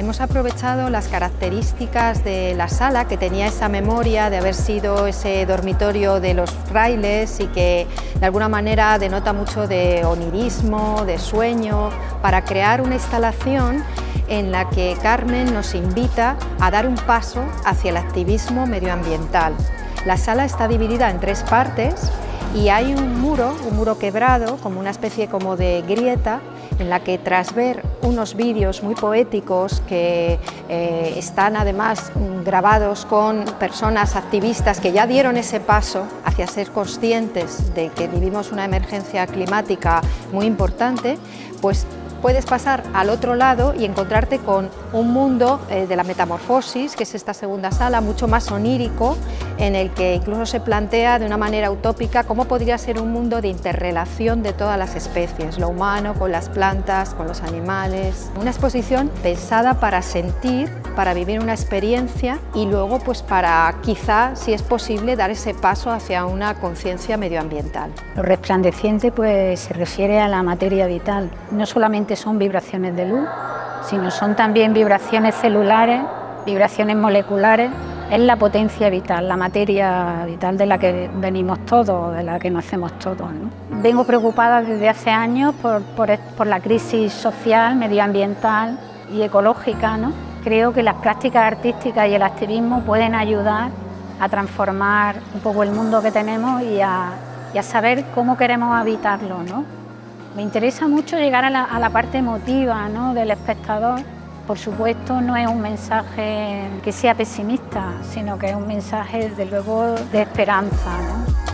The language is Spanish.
hemos aprovechado las características de la sala, que tenía esa memoria de haber sido ese dormitorio de los frailes y que de alguna manera denota mucho de onirismo, de sueño, para crear una instalación en la que Carmen nos invita a dar un paso hacia el activismo medioambiental. La sala está dividida en 3 partes y hay un muro quebrado, como una especie como de grieta, en la que tras ver unos vídeos muy poéticos que están además grabados con personas activistas que ya dieron ese paso hacia ser conscientes de que vivimos una emergencia climática muy importante, pues puedes pasar al otro lado y encontrarte con un mundo de la metamorfosis, que es esta segunda sala, mucho más onírico, en el que incluso se plantea de una manera utópica cómo podría ser un mundo de interrelación de todas las especies, lo humano con las plantas, con los animales. Una exposición pensada para sentir, para vivir una experiencia y luego pues para quizá, si es posible, dar ese paso hacia una conciencia medioambiental. Lo resplandeciente pues se refiere a la materia vital. No solamente son vibraciones de luz, sino son también vibraciones celulares, vibraciones moleculares. Es la potencia vital, la materia vital de la que venimos todos, de la que nacemos todos, ¿no? Vengo preocupada desde hace años por la crisis social, medioambiental y ecológica, ¿no? Creo que las prácticas artísticas y el activismo pueden ayudar a transformar un poco el mundo que tenemos y a saber cómo queremos habitarlo, ¿no? Me interesa mucho llegar a la parte emotiva, ¿no?, del espectador. Por supuesto, no es un mensaje que sea pesimista, sino que es un mensaje, desde luego, de esperanza, ¿no?